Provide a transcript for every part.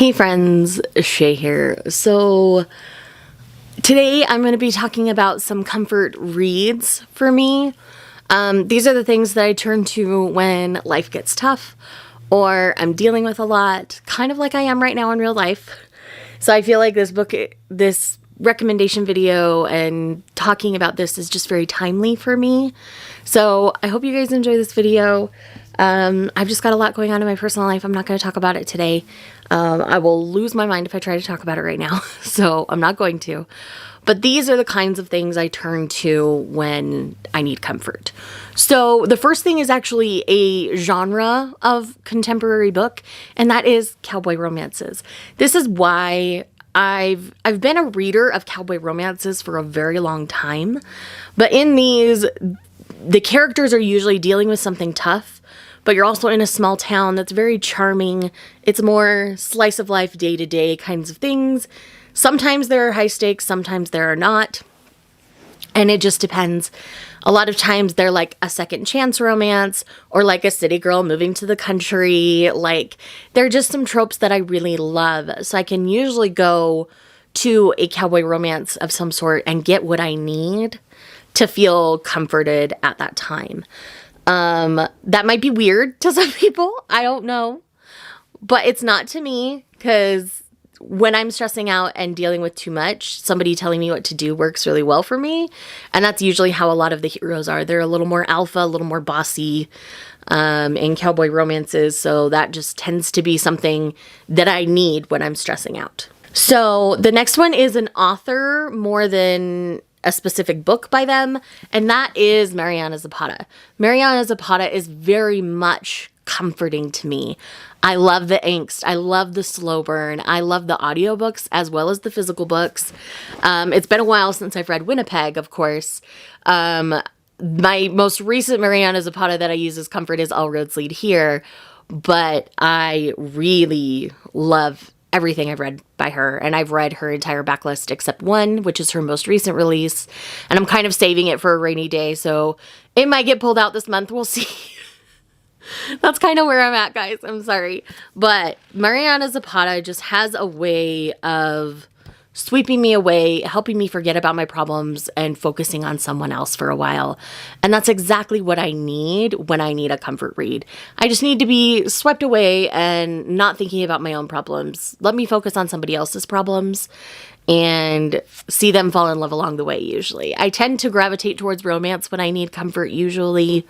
Hey friends, Shay here. So today I'm going to be talking about some comfort reads for me. These are the things that I turn to when life gets tough or I'm dealing with a lot, kind of like I am right now in real life. So I feel like this recommendation video and talking about this is just very timely for me. So I hope you guys enjoy this video. I've just got a lot going on in my personal life. I'm not going to talk about it today. I will lose my mind if I try to talk about it right now. So I'm not going to. But these are the kinds of things I turn to when I need comfort. So the first thing is actually a genre of contemporary book, and that is cowboy romances. This is why I've been a reader of cowboy romances for a very long time. But in these, the characters are usually dealing with something tough, but you're also in a small town that's very charming. It's more slice of life, day-to-day kinds of things. Sometimes there are high stakes, sometimes there are not. And it just depends. A lot of times they're like a second chance romance or like a city girl moving to the country. Like, they're just some tropes that I really love. So I can usually go to a cowboy romance of some sort and get what I need to feel comforted at that time. That might be weird to some people. I don't know. But it's not to me, because when I'm stressing out and dealing with too much, somebody telling me what to do works really well for me. And that's usually how a lot of the heroes are. They're a little more alpha, a little more bossy in cowboy romances. So that just tends to be something that I need when I'm stressing out. So the next one is an author more than a specific book by them, and that is Mariana Zapata. Mariana Zapata is very much comforting to me. I love the angst. I love the slow burn. I love the audiobooks as well as the physical books. It's been a while since I've read Winnipeg, of course. My most recent Mariana Zapata that I use as comfort is All Roads Lead Here, but I really love everything I've read by her, and I've read her entire backlist except one, which is her most recent release, and I'm kind of saving it for a rainy day, so it might get pulled out this month. We'll see. That's kind of where I'm at, guys. I'm sorry. But Mariana Zapata just has a way of sweeping me away, helping me forget about my problems, and focusing on someone else for a while. And that's exactly what I need when I need a comfort read. I just need to be swept away and not thinking about my own problems. Let me focus on somebody else's problems and see them fall in love along the way, usually. I tend to gravitate towards romance when I need comfort, usually.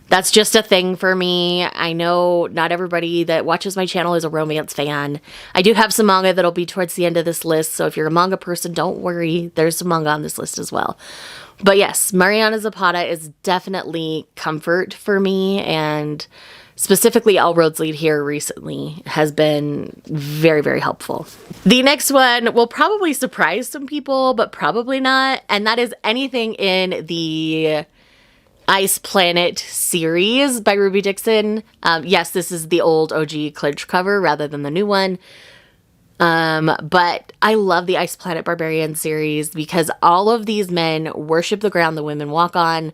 That's just a thing for me. I know not everybody that watches my channel is a romance fan. I do have some manga that'll be towards the end of this list, so if you're a manga person, don't worry. There's some manga on this list as well. But yes, Mariana Zapata is definitely comfort for me, and specifically All Roads Lead Here recently has been very, very helpful. The next one will probably surprise some people, but probably not, and that is anything in the Ice Planet series by Ruby Dixon. Yes, this is the old OG clinch cover rather than the new one. But I love the Ice Planet Barbarian series because all of these men worship the ground the women walk on,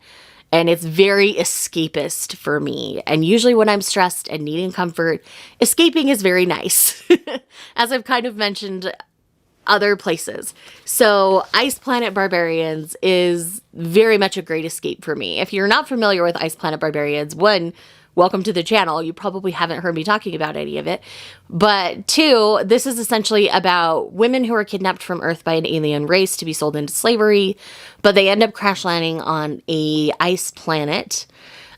and it's very escapist for me. And usually when I'm stressed and needing comfort, escaping is very nice, as I've kind of mentioned other places. So Ice Planet Barbarians is very much a great escape for me. If you're not familiar with Ice Planet Barbarians, one, welcome to the channel. You probably haven't heard me talking about any of it. But two, this is essentially about women who are kidnapped from Earth by an alien race to be sold into slavery, but they end up crash landing on a ice planet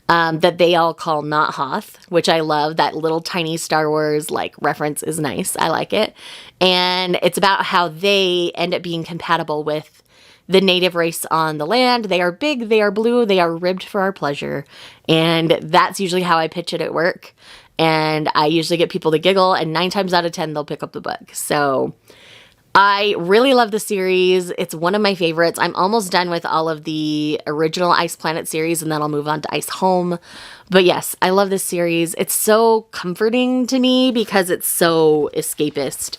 that they all call Not Hoth, which I love. That little tiny Star Wars like reference is nice. I like it. And it's about how they end up being compatible with the native race on the land. They are big, they are blue, they are ribbed for our pleasure. And that's usually how I pitch it at work. And I usually get people to giggle, and 9 times out of 10, they'll pick up the book. So I really love the series. It's one of my favorites. I'm almost done with all of the original Ice Planet series, and then I'll move on to Ice Home. But yes, I love this series. It's so comforting to me because it's so escapist,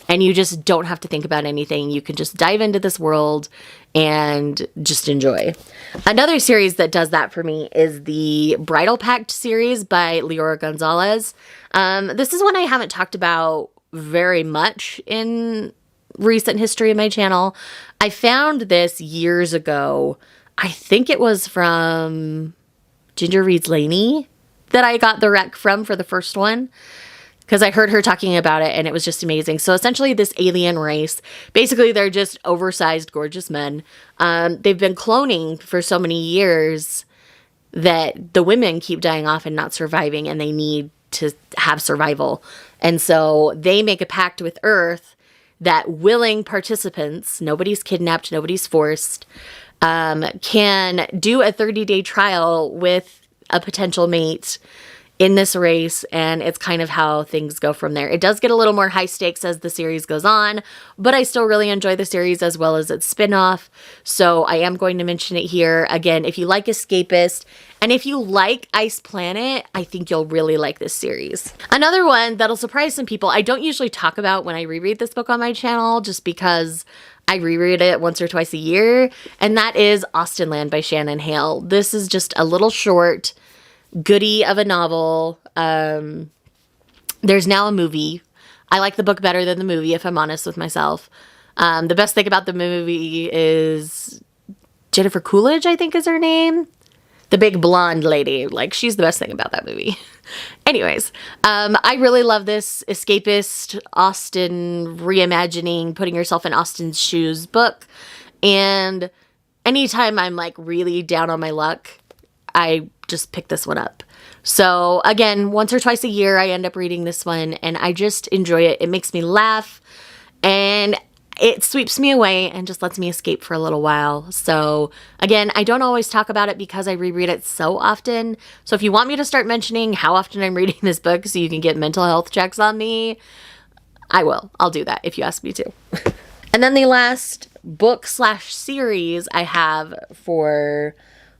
and you just don't have to think about anything. You can just dive into this world and just enjoy. Another series that does that for me is the Bridal Pact series by Leora Gonzalez. This is one I haven't talked about very much in recent history of my channel. I found this years ago. I think it was from Ginger Reads Laney that I got the rec from for the first one, because I heard her talking about it and it was just amazing. So essentially this alien race, basically they're just oversized, gorgeous men. They've been cloning for so many years that the women keep dying off and not surviving, and they need to have survival. And so they make a pact with Earth that willing participants, nobody's kidnapped, nobody's forced, can do a 30-day trial with a potential mate in this race, and it's kind of how things go from there. It does get a little more high stakes as the series goes on, but I still really enjoy the series as well as its spin-off, so I am going to mention it here. Again, if you like Escapist, and if you like Ice Planet, I think you'll really like this series. Another one that'll surprise some people, I don't usually talk about when I reread this book on my channel, just because I reread it once or twice a year, and that is Austenland by Shannon Hale. This is just a little short goodie of a novel. There's now a movie. I like the book better than the movie, if I'm honest with myself. The best thing about the movie is Jennifer Coolidge, I think is her name. The big blonde lady. Like, she's the best thing about that movie. Anyways, I really love this escapist, Austen reimagining, putting yourself in Austen's shoes book. And anytime I'm like really down on my luck, I just pick this one up. So again, once or twice a year, I end up reading this one, and I just enjoy it. It makes me laugh, and it sweeps me away and just lets me escape for a little while. So again, I don't always talk about it because I reread it so often. So if you want me to start mentioning how often I'm reading this book so you can get mental health checks on me, I will. I'll do that if you ask me to. And then the last book/series I have for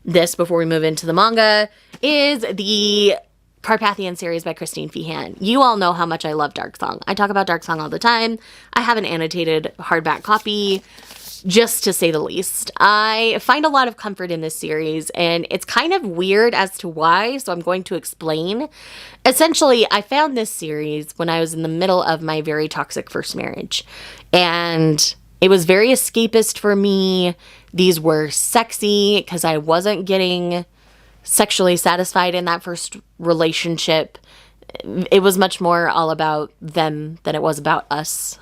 this before we move into the manga is the Carpathian series by Christine Feehan. You all know how much I love Dark Song. I talk about Dark Song all the time. I have an annotated hardback copy, just to say the least. I find a lot of comfort in this series, and it's kind of weird as to why, so I'm going to explain. Essentially, I found this series when I was in the middle of my very toxic first marriage, and it was very escapist for me. These were sexy because I wasn't getting sexually satisfied in that first relationship. It was much more all about them than it was about us,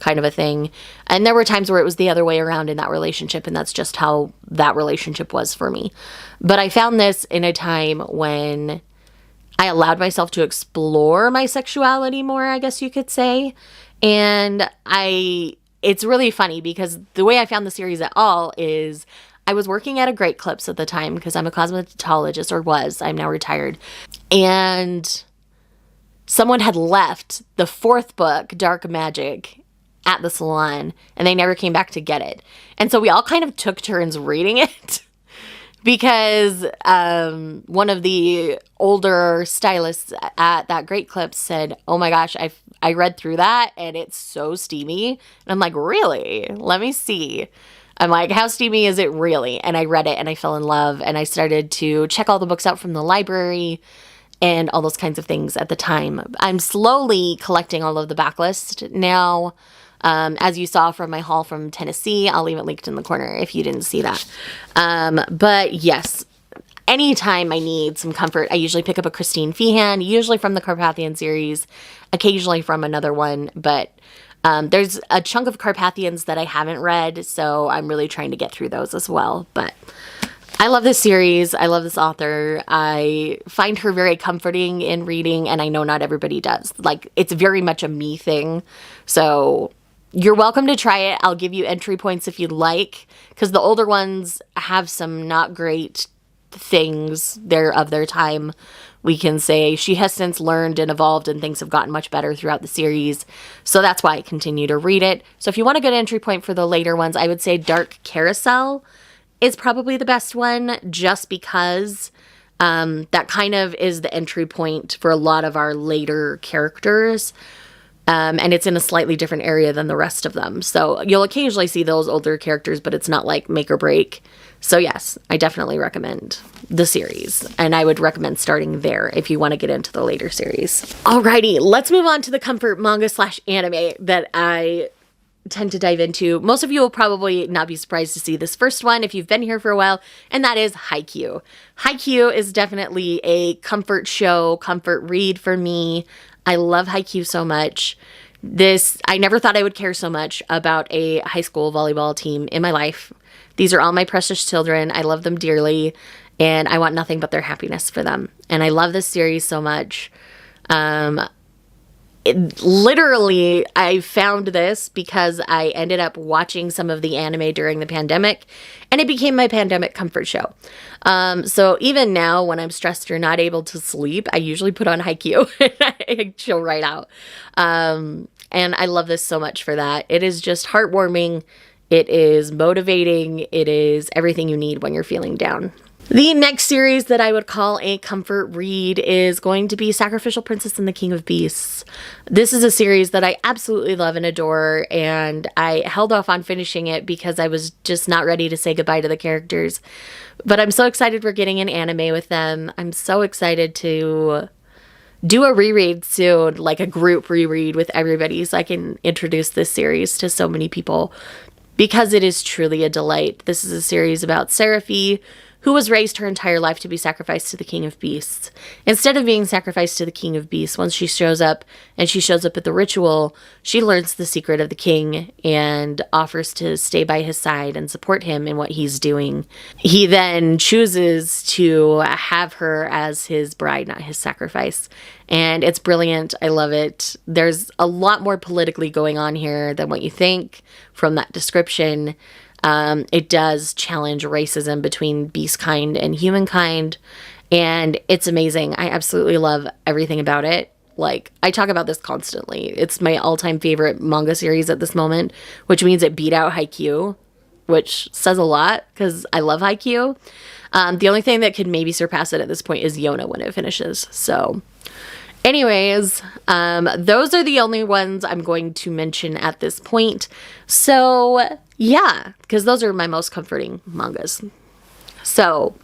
kind of a thing. And there were times where it was the other way around in that relationship, and that's just how that relationship was for me. But I found this in a time when I allowed myself to explore my sexuality more, I guess you could say. And it's really funny because the way I found the series at all is I was working at a Great Clips at the time because I'm a cosmetologist, or was. I'm now retired. And someone had left the fourth book, Dark Magic, at the salon, and they never came back to get it. And so we all kind of took turns reading it because one of the older stylists at that Great Clips said, "Oh my gosh, I read through that and it's so steamy." And I'm like, "Really? Let me see." I'm like, "How steamy is it really?" And I read it and I fell in love, and I started to check all the books out from the library and all those kinds of things at the time. I'm slowly collecting all of the backlist now. As you saw from my haul from Tennessee, I'll leave it linked in the corner if you didn't see that. But yes, anytime I need some comfort, I usually pick up a Christine Feehan, usually from the Carpathian series, occasionally from another one, but there's a chunk of Carpathians that I haven't read, so I'm really trying to get through those as well. But I love this series. I love this author. I find her very comforting in reading, and I know not everybody does. Like, it's very much a me thing. So you're welcome to try it. I'll give you entry points if you'd like, because the older ones have some not great things there of their time. We can say she has since learned and evolved, and things have gotten much better throughout the series. So that's why I continue to read it. So if you want a good entry point for the later ones, I would say Dark Carousel is probably the best one, just because that kind of is the entry point for a lot of our later characters. And it's in a slightly different area than the rest of them. So you'll occasionally see those older characters, but it's not like make or break. So yes, I definitely recommend the series. And I would recommend starting there if you want to get into the later series. Alrighty, let's move on to the comfort manga / anime that I tend to dive into. Most of you will probably not be surprised to see this first one if you've been here for a while, and that is Haikyuu. Haikyuu is definitely a comfort show, comfort read for me. I love Haikyuu so much. I never thought I would care so much about a high school volleyball team in my life. These are all my precious children. I love them dearly, and I want nothing but their happiness for them. And I love this series so much. Literally, I found this because I ended up watching some of the anime during the pandemic, and it became my pandemic comfort show. So even now, when I'm stressed or not able to sleep, I usually put on Haikyuu and I chill right out. And I love this so much for that. It is just heartwarming. It is motivating. It is everything you need when you're feeling down. The next series that I would call a comfort read is going to be Sacrificial Princess and the King of Beasts. This is a series that I absolutely love and adore, and I held off on finishing it because I was just not ready to say goodbye to the characters. But I'm so excited we're getting an anime with them. I'm so excited to do a reread soon, like a group reread with everybody, so I can introduce this series to so many people because it is truly a delight. This is a series about Seraphi, who was raised her entire life to be sacrificed to the King of Beasts. Instead of being sacrificed to the King of Beasts, once she shows up at the ritual, she learns the secret of the king and offers to stay by his side and support him in what he's doing. He then chooses to have her as his bride, not his sacrifice. And it's brilliant. I love it. There's a lot more politically going on here than what you think from that description. It does challenge racism between beast kind and humankind, and it's amazing. I absolutely love everything about it. Like, I talk about this constantly. It's my all-time favorite manga series at this moment, which means it beat out Haikyuu, which says a lot because I love Haikyuu. The only thing that could maybe surpass it at this point is Yona when it finishes. So anyways, those are the only ones I'm going to mention at this point. So yeah, because those are my most comforting mangas. So,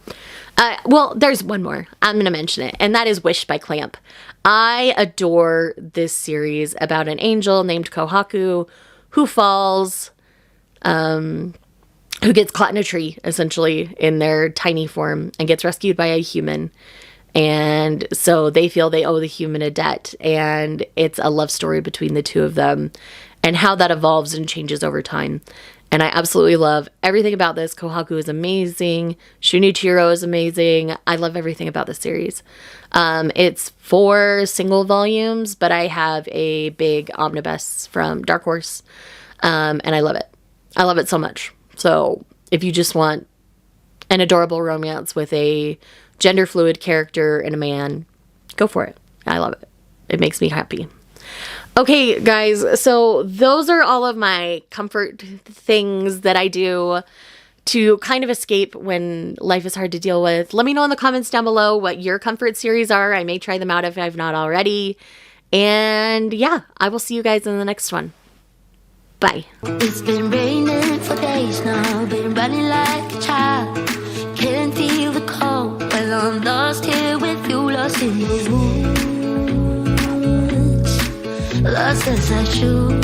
well, there's one more. I'm going to mention it, and that is Wish by Clamp. I adore this series about an angel named Kohaku who falls, who gets caught in a tree, essentially, in their tiny form, and gets rescued by a human. And so they feel they owe the human a debt, and it's a love story between the two of them and how that evolves and changes over time. And I absolutely love everything about this. Kohaku is amazing. Shunichiro is amazing. I love everything about this series. It's 4 single volumes, but I have a big omnibus from Dark Horse, and I love it. I love it so much. So if you just want an adorable romance with a gender fluid character and a man, go for it. I love it. It makes me happy. Okay, guys, so those are all of my comfort things that I do to kind of escape when life is hard to deal with. Let me know in the comments down below what your comfort series are. I may try them out if I've not already. And yeah, I will see you guys in the next one. Bye. It's been raining for days now, been running like a child. Can't feel the cold, well, I'm lost here with you, lost in these woods. Lost as I should.